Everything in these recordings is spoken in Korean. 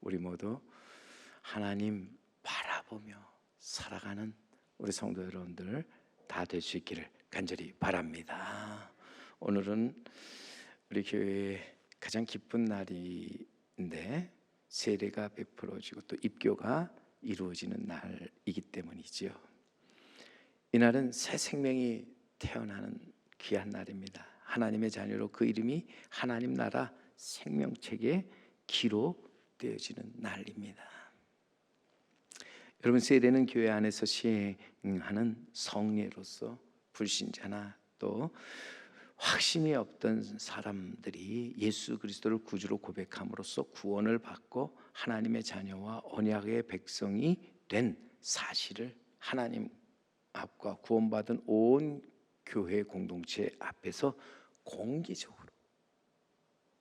우리 모두 하나님 바라보며 살아가는 우리 성도 여러분들 다 될 수 있기를 간절히 바랍니다. 오늘은 우리 교회의 가장 기쁜 날인데 세례가 베풀어지고 또 입교가 이루어지는 날이기 때문이지요. 이날은 새 생명이 태어나는 귀한 날입니다. 하나님의 자녀로 그 이름이 하나님 나라 생명책에 기록되어지는 날입니다. 여러분, 세례는 교회 안에서 시행하는 성례로서 불신자나 또 확신이 없던 사람들이 예수 그리스도를 구주로 고백함으로써 구원을 받고 하나님의 자녀와 언약의 백성이 된 사실을 하나님 앞과 구원받은 온 교회 공동체 앞에서 공개적으로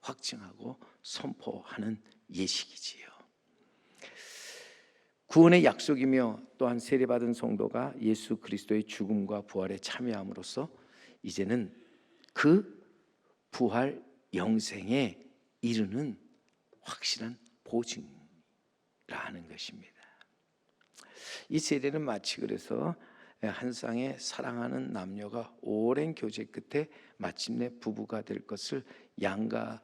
확증하고 선포하는 예식이지요. 구원의 약속이며 또한 세례받은 성도가 예수 그리스도의 죽음과 부활에 참여함으로써 이제는 그 부활 영생에 이르는 확실한 보증이라는 것입니다. 이 세례는 마치 그래서 한 쌍의 사랑하는 남녀가 오랜 교제 끝에 마침내 부부가 될 것을 양가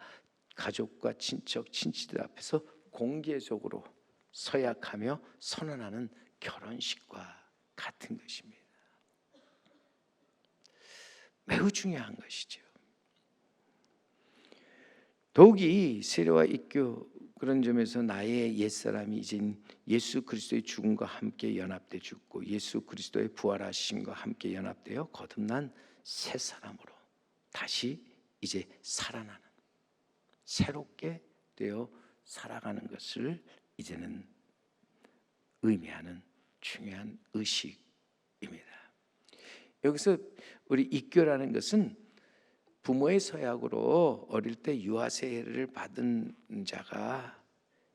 가족과 친척 친지들 앞에서 공개적으로 서약하며 선언하는 결혼식과 같은 것입니다. 매우 중요한 것이죠. 더욱이 세례와 입교 그런 점에서 나의 옛사람이 이제 예수 그리스도의 죽음과 함께 연합돼 죽고 예수 그리스도의 부활하심과 함께 연합되어 거듭난 새 사람으로 다시 이제 살아나는 새롭게 되어 살아가는 것을 이제는 의미하는 중요한 의식입니다. 여기서 우리 입교라는 것은 부모의 서약으로 어릴 때 유아세례를 받은 자가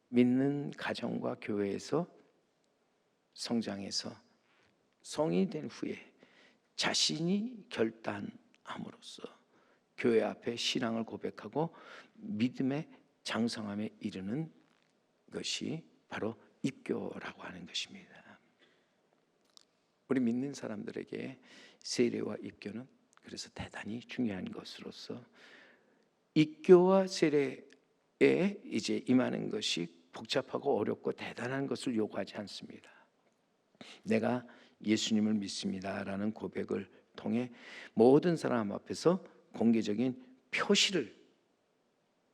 믿는 가정과 교회에서 성장해서 성인이 된 후에 자신이 결단함으로써 교회 앞에 신앙을 고백하고 믿음의 장성함에 이르는 것이 바로 입교라고 하는 것입니다. 우리 믿는 사람들에게 세례와 입교는 그래서 대단히 중요한 것으로서 입교와 세례에 이제 임하는 것이 복잡하고 어렵고 대단한 것을 요구하지 않습니다. 내가 예수님을 믿습니다라는 고백을 통해 모든 사람 앞에서 공개적인 표시를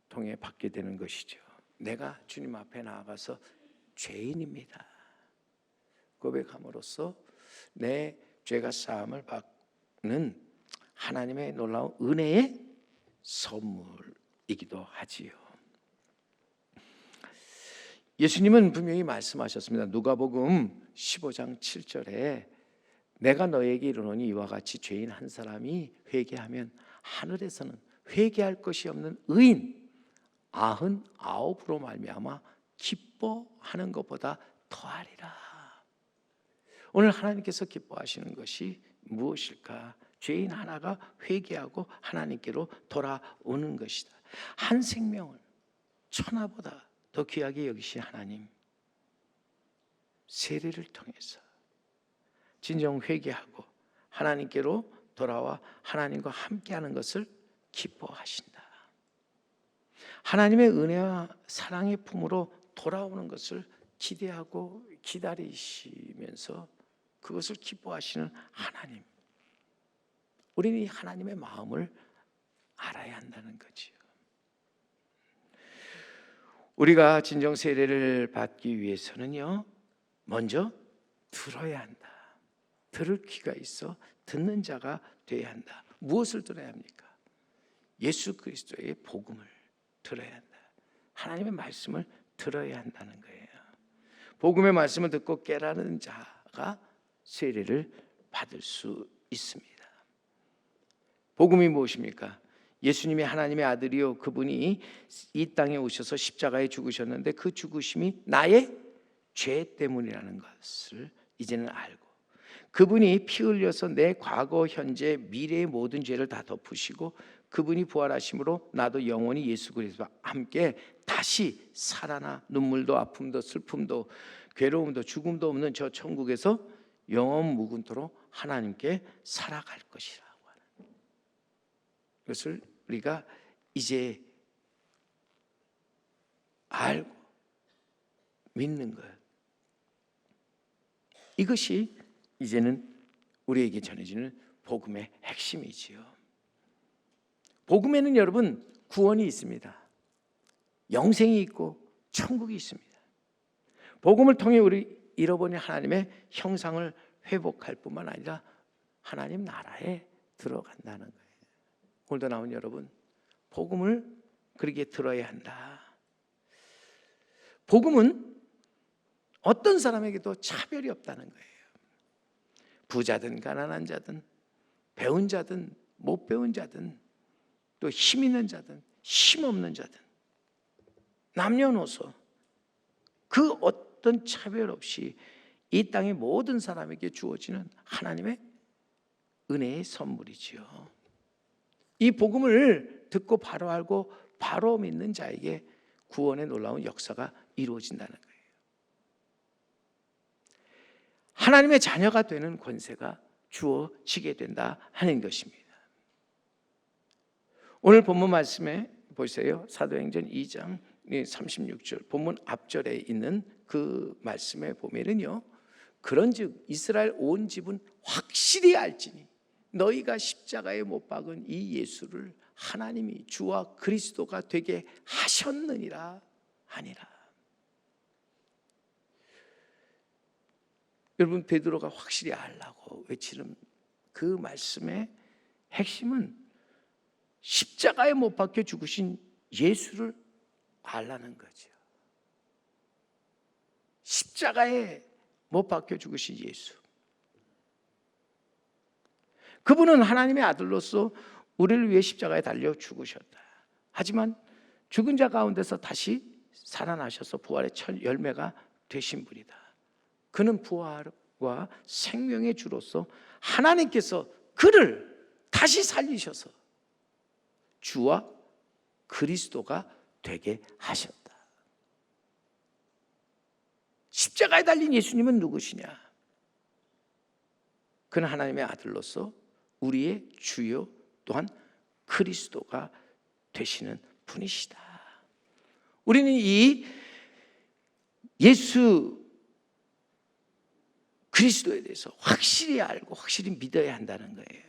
통해 받게 되는 것이죠. 내가 주님 앞에 나아가서 죄인입니다. 고백함으로써 내 죄가 사함을 받는 하나님의 놀라운 은혜의 선물이기도 하지요. 예수님은 분명히 말씀하셨습니다. 누가복음 15장 7절에 내가 너에게 이르노니 이와 같이 죄인 한 사람이 회개하면 하늘에서는 회개할 것이 없는 의인 99으로 말미암아 기뻐하는 것보다 더하리라. 오늘 하나님께서 기뻐하시는 것이 무엇일까? 죄인 하나가 회개하고 하나님께로 돌아오는 것이다. 한 생명을 천하보다 더 귀하게 여기신 하나님, 세례를 통해서 진정 회개하고 하나님께로 돌아와 하나님과 함께하는 것을 기뻐하신다. 하나님의 은혜와 사랑의 품으로 돌아오는 것을 기대하고 기다리시면서 그것을 기뻐하시는 하나님, 우리는 이 하나님의 마음을 알아야 한다는 거지요. 우리가 진정 세례를 받기 위해서는요, 먼저 들어야 한다. 들을 귀가 있어 듣는 자가 되어야 한다. 무엇을 들어야 합니까? 예수 그리스도의 복음을 들어야 한다. 하나님의 말씀을 들어야 한다는 거예요. 복음의 말씀을 듣고 깨달은 자가 세례를 받을 수 있습니다. 복음이 무엇입니까? 예수님이 하나님의 아들이요 그분이 이 땅에 오셔서 십자가에 죽으셨는데 그 죽으심이 나의 죄 때문이라는 것을 이제는 알고 그분이 피 흘려서 내 과거, 현재, 미래의 모든 죄를 다 덮으시고 그분이 부활하심으로 나도 영원히 예수 그리스도와 함께 다시 살아나 눈물도 아픔도 슬픔도 괴로움도 죽음도 없는 저 천국에서 영원 무궁토록 하나님께 살아갈 것이라고 하는 것을 우리가 이제 알고 믿는 것, 이것이 이제는 우리에게 전해지는 복음의 핵심이지요. 복음에는 여러분 구원이 있습니다. 영생이 있고 천국이 있습니다. 복음을 통해 우리 잃어버린 하나님의 형상을 회복할 뿐만 아니라 하나님 나라에 들어간다는 거예요. 오늘도 나온 여러분, 복음을 그렇게 들어야 한다. 복음은 어떤 사람에게도 차별이 없다는 거예요. 부자든 가난한 자든 배운 자든 못 배운 자든 또 힘 있는 자든 힘 없는 자든 남녀노소 그 어떤 차별 없이 이 땅의 모든 사람에게 주어지는 하나님의 은혜의 선물이지요. 이 복음을 듣고 바로 알고 바로 믿는 자에게 구원의 놀라운 역사가 이루어진다는 거예요. 하나님의 자녀가 되는 권세가 주어지게 된다 하는 것입니다. 오늘 본문 말씀에 보세요. 사도행전 2장 36절 본문 앞절에 있는 그 말씀에 보면은요, 그런즉 이스라엘 온 집은 확실히 알지니 너희가 십자가에 못 박은 이 예수를 하나님이 주와 그리스도가 되게 하셨느니라 하니라. 여러분, 베드로가 확실히 알라고 외치는 그 말씀의 핵심은 십자가에 못 박혀 죽으신 예수를 알라는 거죠. 십자가에 못 박혀 죽으신 예수, 그분은 하나님의 아들로서 우리를 위해 십자가에 달려 죽으셨다. 하지만 죽은 자 가운데서 다시 살아나셔서 부활의 첫 열매가 되신 분이다. 그는 부활과 생명의 주로서 하나님께서 그를 다시 살리셔서 주와 그리스도가 되게 하셨다. 십자가에 달린 예수님은 누구시냐? 그는 하나님의 아들로서 우리의 주요 또한 그리스도가 되시는 분이시다. 우리는 이 예수 그리스도에 대해서 확실히 알고 확실히 믿어야 한다는 거예요.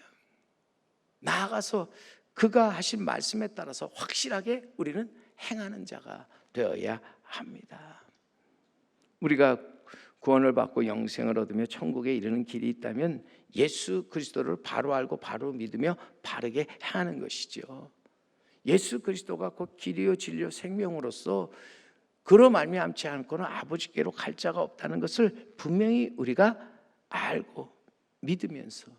나아가서 그가 하신 말씀에 따라서 확실하게 우리는 행하는 자가 되어야 합니다. 우리가 구원을 받고 영생을 얻으며 천국에 이르는 길이 있다면 예수 그리스도를 바로 알고 바로 믿으며 바르게 행하는 것이죠. 예수 그리스도가 곧 길이요 진리요 생명으로서 그로 말미암지 않고는 아버지께로 갈 자가 없다는 것을 분명히 우리가 알고 믿으면서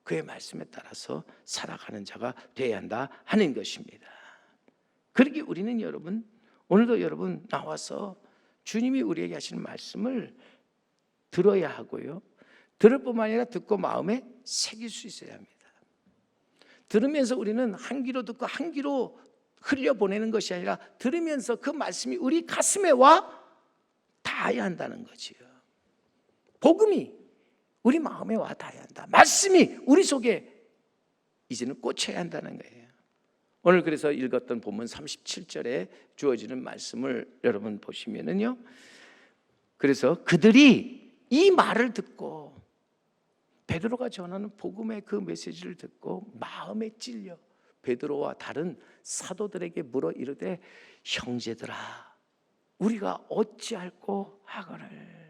그의 말씀에 따라서 살아가는 자가 되어야 한다 하는 것입니다. 그러기 우리는 여러분, 오늘도 여러분 나와서 주님이 우리에게 하시는 말씀을 들어야 하고요, 들을 뿐만 아니라 듣고 마음에 새길 수 있어야 합니다. 들으면서 우리는 한 귀로 듣고 한 귀로 흘려보내는 것이 아니라 들으면서 그 말씀이 우리 가슴에 와 닿아야 한다는 거지요. 복음이 우리 마음에 와 닿아야 한다. 말씀이 우리 속에 이제는 꽂혀야 한다는 거예요. 오늘 그래서 읽었던 본문 37절에 주어지는 말씀을 여러분 보시면은요, 그래서 그들이 이 말을 듣고 베드로가 전하는 복음의 그 메시지를 듣고 마음에 찔려 베드로와 다른 사도들에게 물어 이르되 형제들아 우리가 어찌할꼬 하거늘.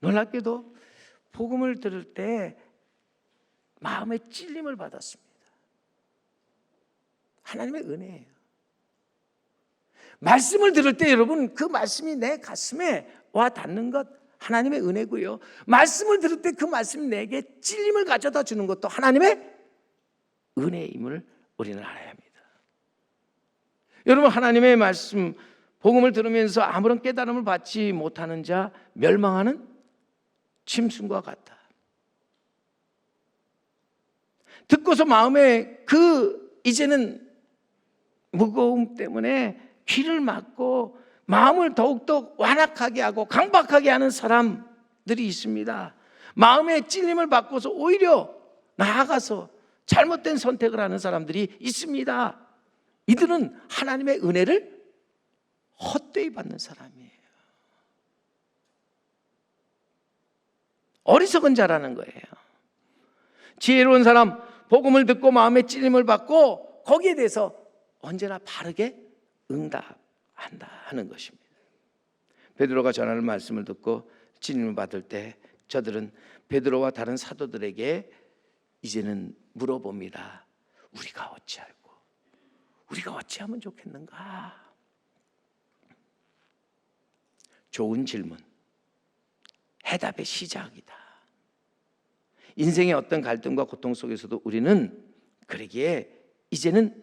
놀랍게도 복음을 들을 때 마음에 찔림을 받았습니다. 하나님의 은혜예요. 말씀을 들을 때 여러분 그 말씀이 내 가슴에 와 닿는 것 하나님의 은혜고요, 말씀을 들을 때 그 말씀이 내게 찔림을 가져다 주는 것도 하나님의 은혜임을 우리는 알아야 합니다. 여러분, 하나님의 말씀 복음을 들으면서 아무런 깨달음을 받지 못하는 자 멸망하는 짐승과 같다. 듣고서 마음에 이제는 무거움 때문에 귀를 막고 마음을 더욱더 완악하게 하고 강박하게 하는 사람들이 있습니다. 마음의 찔림을 받고서 오히려 나아가서 잘못된 선택을 하는 사람들이 있습니다. 이들은 하나님의 은혜를 헛되이 받는 사람이에요. 어리석은 자라는 거예요. 지혜로운 사람, 복음을 듣고 마음의 찔림을 받고 거기에 대해서 언제나 바르게 응답한다 하는 것입니다. 베드로가 전하는 말씀을 듣고 찔림을 받을 때 저들은 베드로와 다른 사도들에게 이제는 물어봅니다. 우리가 어찌할꼬? 우리가 어찌하면 좋겠는가? 좋은 질문, 해답의 시작이다. 인생의 어떤 갈등과 고통 속에서도 우리는 그러기에 이제는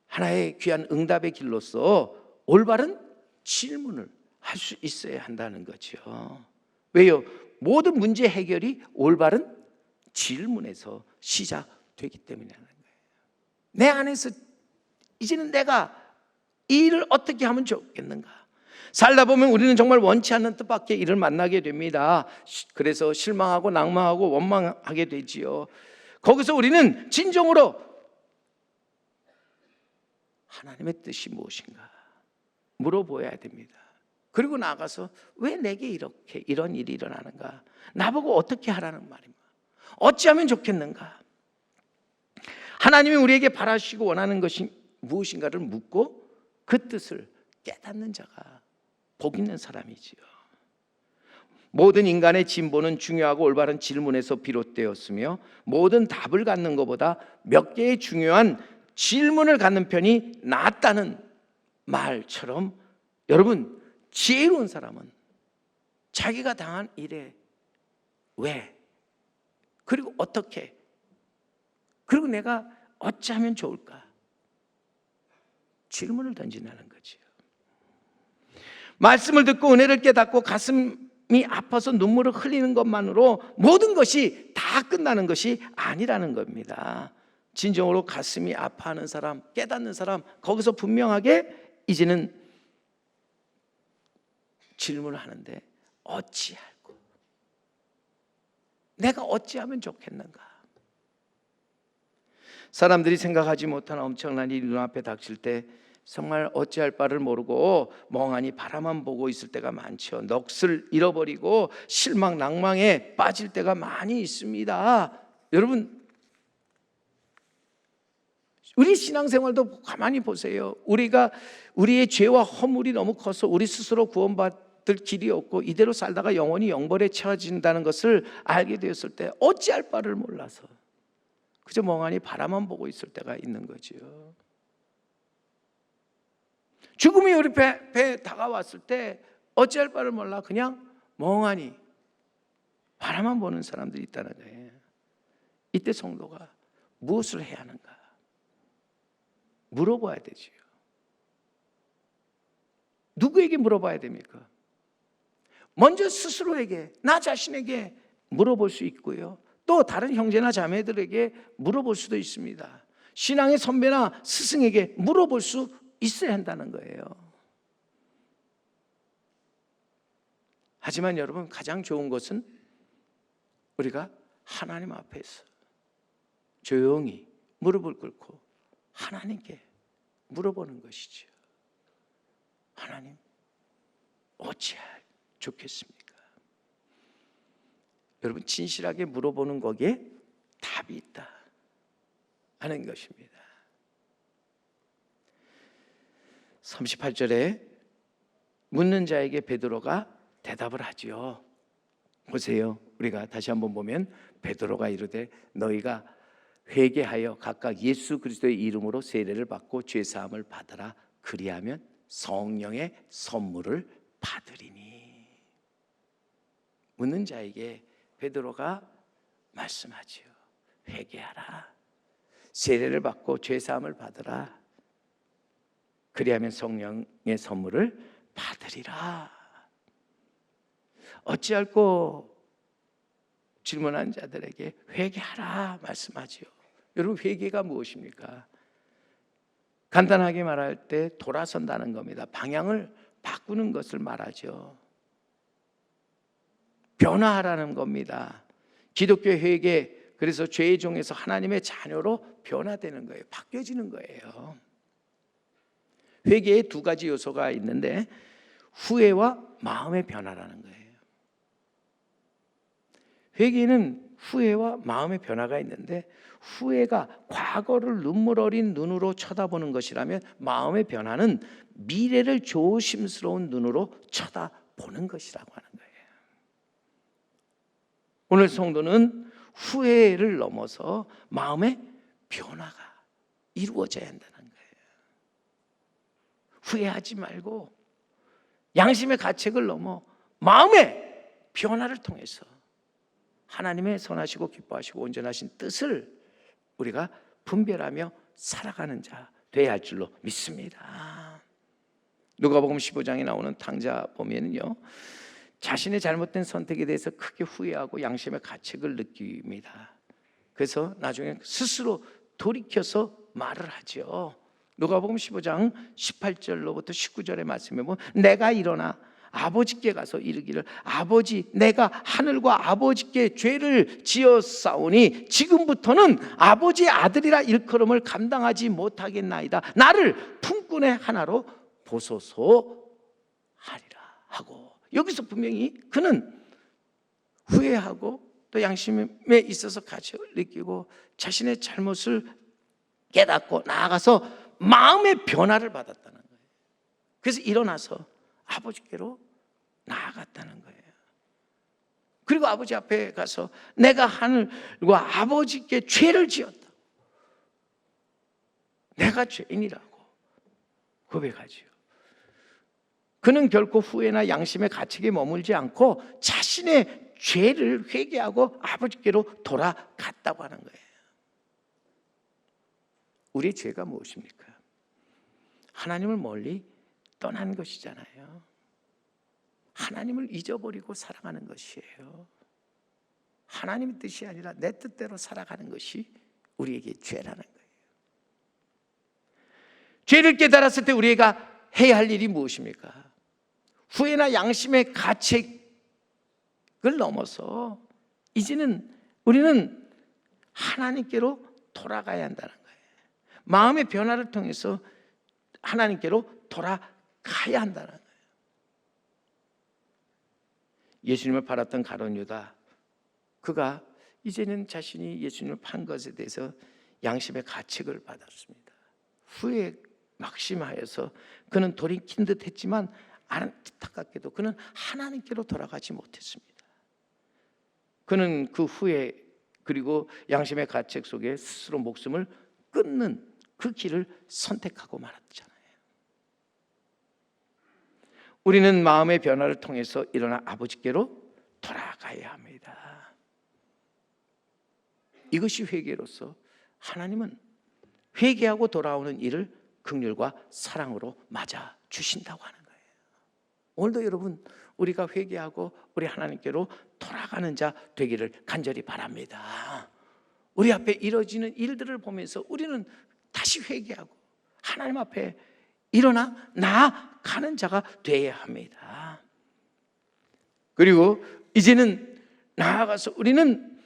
하나의 귀한 응답의 길로서 올바른 질문을 할 수 있어야 한다는 거죠. 왜요? 모든 문제 해결이 올바른 질문에서 시작되기 때문이라는 거예요. 내 안에서 이제는 내가 이 일을 어떻게 하면 좋겠는가? 살다 보면 우리는 정말 원치 않는 뜻밖의 일을 만나게 됩니다. 그래서 실망하고 낭망하고 원망하게 되지요. 거기서 우리는 진정으로 하나님의 뜻이 무엇인가 물어보아야 됩니다. 그리고 나가서 왜 내게 이런 일이 일어나는가? 나보고 어떻게 하라는 말인가? 어찌하면 좋겠는가? 하나님이 우리에게 바라시고 원하는 것이 무엇인가를 묻고 그 뜻을 깨닫는 자가 복 있는 사람이지요. 모든 인간의 진보는 중요하고 올바른 질문에서 비롯되었으며 모든 답을 갖는 것보다 몇 개의 중요한 질문을 갖는 편이 낫다는 말처럼 여러분, 지혜로운 사람은 자기가 당한 일에 왜? 그리고 어떻게? 그리고 내가 어찌하면 좋을까? 질문을 던진다는 거지요. 말씀을 듣고 은혜를 깨닫고 가슴이 아파서 눈물을 흘리는 것만으로 모든 것이 다 끝나는 것이 아니라는 겁니다. 진정으로 가슴이 아파하는 사람, 깨닫는 사람, 거기서 분명하게 이제는 질문을 하는데 어찌할꼬? 내가 어찌하면 좋겠는가? 사람들이 생각하지 못한 엄청난 일이 눈앞에 닥칠 때 정말 어찌할 바를 모르고 멍하니 바라만 보고 있을 때가 많죠. 넋을 잃어버리고 실망, 낭망에 빠질 때가 많이 있습니다. 여러분, 우리 신앙생활도 가만히 보세요. 우리의 죄와 허물이 너무 커서 우리 스스로 구원받을 길이 없고 이대로 살다가 영원히 영벌에 처해진다는 것을 알게 되었을 때 어찌할 바를 몰라서 그저 멍하니 바라만 보고 있을 때가 있는 거죠. 죽음이 우리 배에 다가왔을 때 어찌할 바를 몰라 그냥 멍하니 바라만 보는 사람들이 있다는 거예요. 이때 성도가 무엇을 해야 하는가? 물어봐야 되지요. 누구에게 물어봐야 됩니까? 먼저 스스로에게, 나 자신에게 물어볼 수 있고요. 또 다른 형제나 자매들에게 물어볼 수도 있습니다. 신앙의 선배나 스승에게 물어볼 수 있어야 한다는 거예요. 하지만 여러분, 가장 좋은 것은 우리가 하나님 앞에서 조용히 무릎을 꿇고 하나님께 물어보는 것이죠. 하나님, 어찌할 좋겠습니까? 여러분, 진실하게 물어보는 거기에 답이 있다 하는 것입니다. 38절에 묻는 자에게 베드로가 대답을 하지요. 보세요. 우리가 다시 한번 보면 베드로가 이르되 너희가 회개하여 각각 예수 그리스도의 이름으로 세례를 받고 죄 사함을 받으라. 그리하면 성령의 선물을 받으리니. 묻는 자에게 베드로가 말씀하지요. 회개하라. 세례를 받고 죄 사함을 받으라. 그리하면 성령의 선물을 받으리라. 어찌할꼬 질문한 자들에게 회개하라 말씀하지요. 여러분, 회개가 무엇입니까? 간단하게 말할 때 돌아선다는 겁니다. 방향을 바꾸는 것을 말하죠. 변화하라는 겁니다. 기독교 회개, 그래서 죄의 종에서 하나님의 자녀로 변화되는 거예요. 바뀌어지는 거예요. 회개에 두 가지 요소가 있는데 후회와 마음의 변화라는 거예요. 회개는 후회와 마음의 변화가 있는데, 후회가 과거를 눈물 어린 눈으로 쳐다보는 것이라면 마음의 변화는 미래를 조심스러운 눈으로 쳐다보는 것이라고 하는 거예요. 오늘 성도는 후회를 넘어서 마음의 변화가 이루어져야 한다는 거예요. 후회하지 말고 양심의 가책을 넘어 마음의 변화를 통해서 하나님의 선하시고 기뻐하시고 온전하신 뜻을 우리가 분별하며 살아가는 자 되어야 할 줄로 믿습니다. 누가복음 15장에 나오는 탕자 보면은요, 자신의 잘못된 선택에 대해서 크게 후회하고 양심의 가책을 느낍니다. 그래서 나중에 스스로 돌이켜서 말을 하죠. 누가복음 15장 18절로부터 19절의 말씀에 보면, 내가 일어나 아버지께 가서 이르기를, 아버지, 내가 하늘과 아버지께 죄를 지었사오니 지금부터는 아버지의 아들이라 일컬음을 감당하지 못하겠나이다. 나를 품꾼의 하나로 보소서 하리라 하고, 여기서 분명히 그는 후회하고 또 양심에 있어서 가책을 느끼고 자신의 잘못을 깨닫고 나아가서 마음의 변화를 받았다는 거예요. 그래서 일어나서 아버지께로 나아갔다는 거예요. 그리고 아버지 앞에 가서 내가 하늘과 아버지께 죄를 지었다, 내가 죄인이라고 고백하지요. 그는 결코 후회나 양심의 가책에 머물지 않고 자신의 죄를 회개하고 아버지께로 돌아갔다고 하는 거예요. 우리의 죄가 무엇입니까? 하나님을 멀리 떠난 것이잖아요. 하나님을 잊어버리고 살아가는 것이에요. 하나님의 뜻이 아니라 내 뜻대로 살아가는 것이 우리에게 죄라는 거예요. 죄를 깨달았을 때 우리가 해야 할 일이 무엇입니까? 후회나 양심의 가책을 넘어서 이제는 우리는 하나님께로 돌아가야 한다는 거예요. 마음의 변화를 통해서 하나님께로 돌아가야 한다는 거예요. 예수님을 팔았던 가룟 유다, 그가 이제는 자신이 예수님을 판 것에 대해서 양심의 가책을 받았습니다. 후에 막심하여서 그는 돌이킨 듯 했지만 안타깝게도 그는 하나님께로 돌아가지 못했습니다. 그는 그 후에 그리고 양심의 가책 속에 스스로 목숨을 끊는 그 길을 선택하고 말았잖아요. 우리는 마음의 변화를 통해서 일어나 아버지께로 돌아가야 합니다. 이것이 회개로서 하나님은 회개하고 돌아오는 일을 긍휼과 사랑으로 맞아 주신다고 하는 거예요. 오늘도 여러분, 우리가 회개하고 우리 하나님께로 돌아가는 자 되기를 간절히 바랍니다. 우리 앞에 이루어지는 일들을 보면서 우리는 다시 회개하고 하나님 앞에 일어나 나아가는 자가 되어야 합니다. 그리고 이제는 나아가서 우리는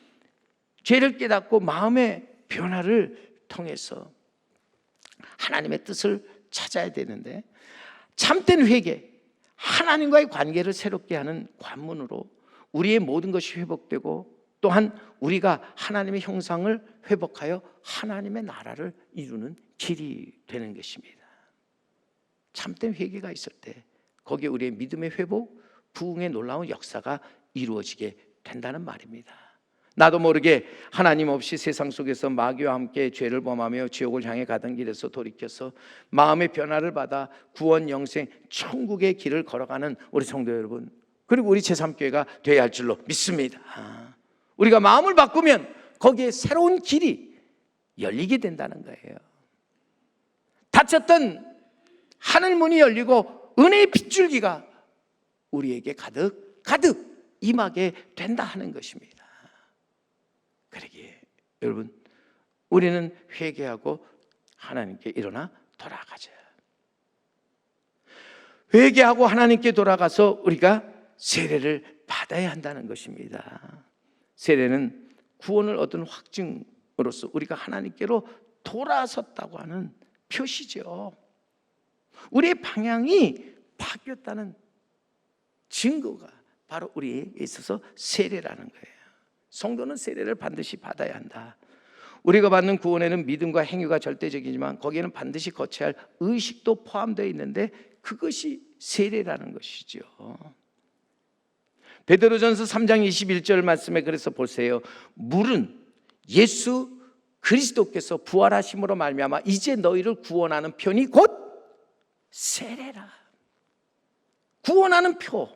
죄를 깨닫고 마음의 변화를 통해서 하나님의 뜻을 찾아야 되는데, 참된 회개, 하나님과의 관계를 새롭게 하는 관문으로 우리의 모든 것이 회복되고 또한 우리가 하나님의 형상을 회복하여 하나님의 나라를 이루는 길이 되는 것입니다. 참된 회개가 있을 때 거기에 우리의 믿음의 회복, 부흥의 놀라운 역사가 이루어지게 된다는 말입니다. 나도 모르게 하나님 없이 세상 속에서 마귀와 함께 죄를 범하며 지옥을 향해 가던 길에서 돌이켜서 마음의 변화를 받아 구원, 영생, 천국의 길을 걸어가는 우리 성도 여러분, 그리고 우리 제3교회가 되어야 할 줄로 믿습니다. 우리가 마음을 바꾸면 거기에 새로운 길이 열리게 된다는 거예요. 닫혔던 하늘문이 열리고 은혜의 빗줄기가 우리에게 가득 임하게 된다 하는 것입니다. 그러기에 여러분, 우리는 회개하고 하나님께 일어나 돌아가자. 회개하고 하나님께 돌아가서 우리가 세례를 받아야 한다는 것입니다. 세례는 구원을 얻은 확증으로서 우리가 하나님께로 돌아섰다고 하는 표시죠. 우리의 방향이 바뀌었다는 증거가 바로 우리에 있어서 세례라는 거예요. 성도는 세례를 반드시 받아야 한다. 우리가 받는 구원에는 믿음과 행위가 절대적이지만 거기에는 반드시 거쳐야 할 의식도 포함되어 있는데 그것이 세례라는 것이죠. 베드로전서 3장 21절 말씀에 그래서 보세요. 물은 예수 그리스도께서 부활하심으로 말미암아 이제 너희를 구원하는 편이 곧 세례라. 구원하는 표,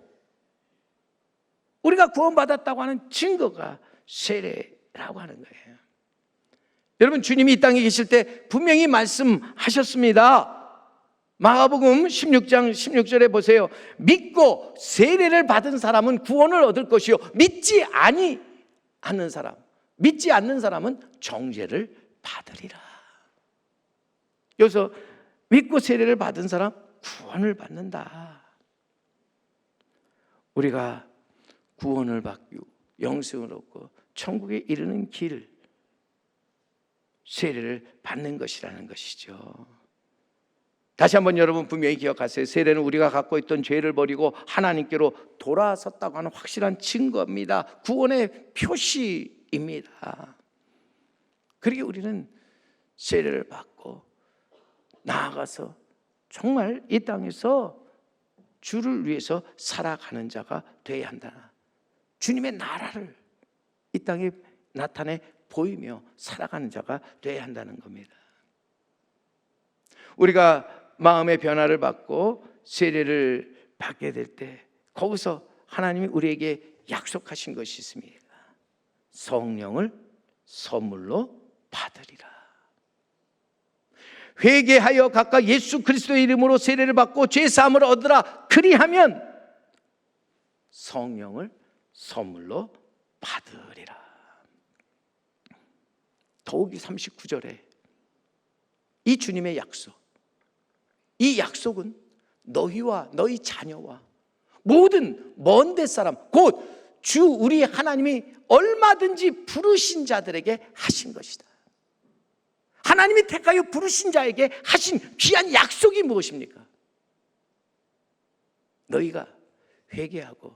우리가 구원받았다고 하는 증거가 세례라고 하는 거예요. 여러분, 주님이 이 땅에 계실 때 분명히 말씀하셨습니다. 마가복음 16장 16절에 보세요. 믿고 세례를 받은 사람은 구원을 얻을 것이요 믿지 않는 사람은 정죄를 받으리라. 여기서 믿고 세례를 받은 사람 구원을 받는다. 우리가 구원을 받고 영생을 얻고 천국에 이르는 길, 세례를 받는 것이라는 것이죠. 다시 한번 여러분 분명히 기억하세요. 세례는 우리가 갖고 있던 죄를 버리고 하나님께로 돌아섰다고 하는 확실한 증거입니다. 구원의 표시입니다. 그러기에 우리는 세례를 받고 나아가서 정말 이 땅에서 주를 위해서 살아가는 자가 되어야 한다. 주님의 나라를 이 땅에 나타내 보이며 살아가는 자가 되어야 한다는 겁니다. 우리가 마음의 변화를 받고 세례를 받게 될 때 거기서 하나님이 우리에게 약속하신 것이 있습니다. 성령을 선물로 받으리라. 회개하여 각각 예수 그리스도의 이름으로 세례를 받고 죄 사함을 얻으라. 그리하면 성령을 선물로 받으리라. 더욱이 39절에 이 주님의 약속, 이 약속은 너희와 너희 자녀와 모든 먼 데 사람 곧 주 우리 하나님이 얼마든지 부르신 자들에게 하신 것이다. 하나님이 택하여 부르신 자에게 하신 귀한 약속이 무엇입니까? 너희가 회개하고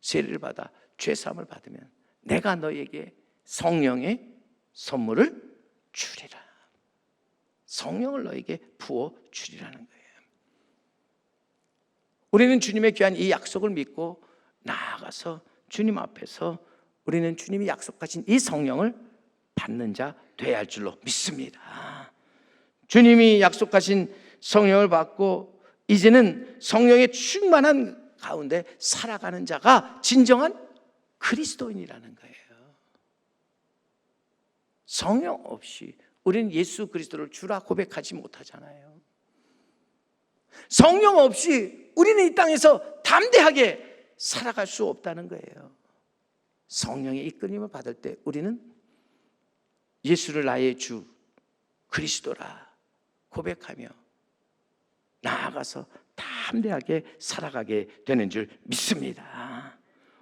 세례를 받아 죄사함을 받으면 내가 너희에게 성령의 선물을 주리라. 성령을 너에게 부어 주리라는 거예요. 우리는 주님의 귀한 이 약속을 믿고 나아가서 주님 앞에서 우리는 주님이 약속하신 이 성령을 받는 자 되어야 할 줄로 믿습니다. 주님이 약속하신 성령을 받고 이제는 성령의 충만한 가운데 살아가는 자가 진정한 그리스도인이라는 거예요. 성령 없이 우리는 예수 그리스도를 주라 고백하지 못하잖아요. 성령 없이 우리는 이 땅에서 담대하게 살아갈 수 없다는 거예요. 성령의 이끌림을 받을 때 우리는 예수를 나의 주 그리스도라 고백하며 나아가서 담대하게 살아가게 되는 줄 믿습니다.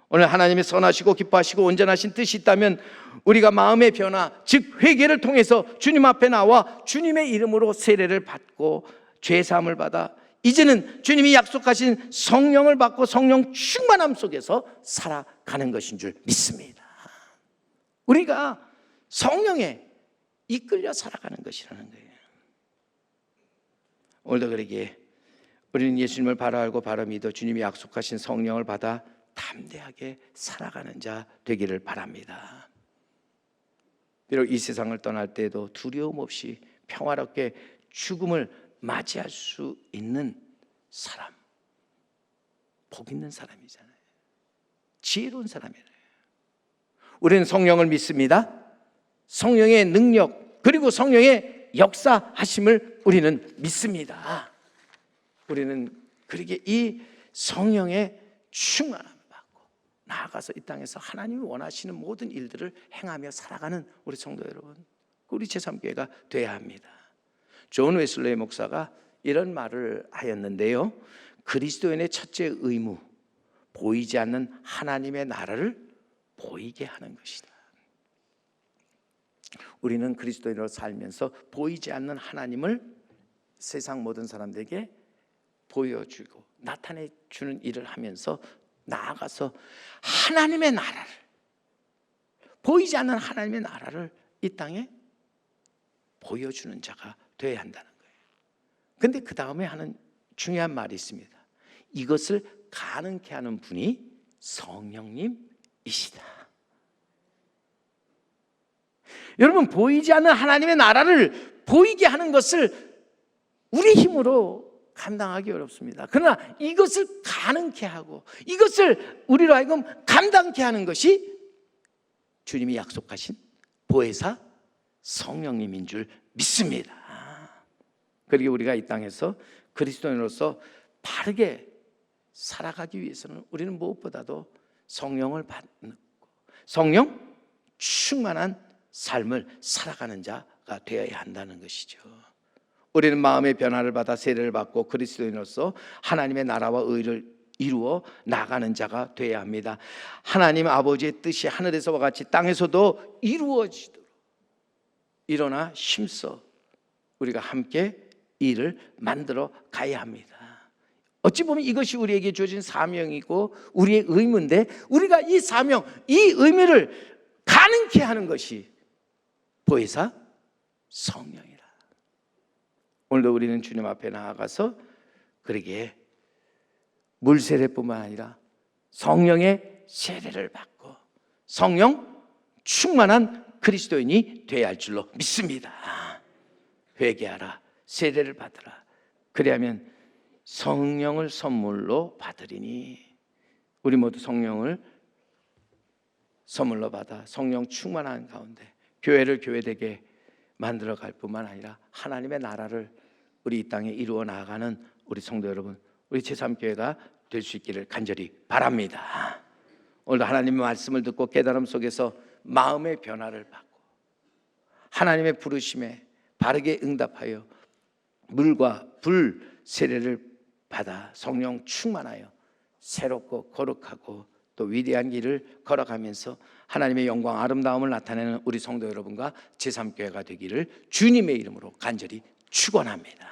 오늘 하나님의 선하시고 기뻐하시고 온전하신 뜻이 있다면 우리가 마음의 변화, 즉 회개를 통해서 주님 앞에 나와 주님의 이름으로 세례를 받고 죄사함을 받아 이제는 주님이 약속하신 성령을 받고 성령 충만함 속에서 살아가는 것인 줄 믿습니다. 우리가 성령에 이끌려 살아가는 것이라는 거예요. 오늘도 그러기에 우리는 예수님을 바로 알고 바로 믿어 주님이 약속하신 성령을 받아 담대하게 살아가는 자 되기를 바랍니다. 비록 이 세상을 떠날 때에도 두려움 없이 평화롭게 죽음을 맞이할 수 있는 사람, 복 있는 사람이잖아요. 지혜로운 사람이잖아요. 우리는 성령을 믿습니다. 성령의 능력 그리고 성령의 역사하심을 우리는 믿습니다. 우리는 그러기에 이 성령의 충만함을 받고 나아가서 이 땅에서 하나님이 원하시는 모든 일들을 행하며 살아가는 우리 성도 여러분 우리 제3교회가 돼야 합니다. 존 웨슬레이 목사가 이런 말을 하였는데요, 그리스도인의 첫째 의무, 보이지 않는 하나님의 나라를 보이게 하는 것이다. 우리는 그리스도인으로 살면서 보이지 않는 하나님을 세상 모든 사람들에게 보여주고 나타내주는 일을 하면서 나아가서 하나님의 나라를, 보이지 않는 하나님의 나라를 이 땅에 보여주는 자가 되어야 한다는 거예요. 그런데 그 다음에 하는 중요한 말이 있습니다. 이것을 가능케 하는 분이 성령님이시다. 여러분, 보이지 않는 하나님의 나라를 보이게 하는 것을 우리 힘으로 감당하기 어렵습니다. 그러나 이것을 가능케 하고 이것을 우리로 하여금 감당케 하는 것이 주님이 약속하신 보혜사 성령님인 줄 믿습니다. 그리고 우리가 이 땅에서 그리스도인으로서 바르게 살아가기 위해서는 우리는 무엇보다도 성령을 받는, 성령 충만한 삶을 살아가는 자가 되어야 한다는 것이죠. 우리는 마음의 변화를 받아 세례를 받고 그리스도인으로서 하나님의 나라와 의를 이루어 나가는 자가 되어야 합니다. 하나님 아버지의 뜻이 하늘에서와 같이 땅에서도 이루어지도록 일어나 힘써 우리가 함께 일을 만들어 가야 합니다. 어찌 보면 이것이 우리에게 주어진 사명이고 우리의 의무인데, 우리가 이 사명, 이 의미를 가능케 하는 것이 보혜사 성령이라. 오늘도 우리는 주님 앞에 나아가서 그러기에 물세례뿐만 아니라 성령의 세례를 받고 성령 충만한 그리스도인이 되어야 할 줄로 믿습니다. 회개하라, 세례를 받으라. 그래야면 성령을 선물로 받으리니, 우리 모두 성령을 선물로 받아 성령 충만한 가운데 교회를 교회되게 만들어 갈 뿐만 아니라 하나님의 나라를 우리 이 땅에 이루어 나가는 우리 성도 여러분, 우리 제3교회가 될 수 있기를 간절히 바랍니다. 오늘도 하나님의 말씀을 듣고 깨달음 속에서 마음의 변화를 받고 하나님의 부르심에 바르게 응답하여 물과 불 세례를 받아 성령 충만하여 새롭고 거룩하고 또 위대한 길을 걸어가면서 하나님의 영광 아름다움을 나타내는 우리 성도 여러분과 제3교회가 되기를 주님의 이름으로 간절히 축원합니다.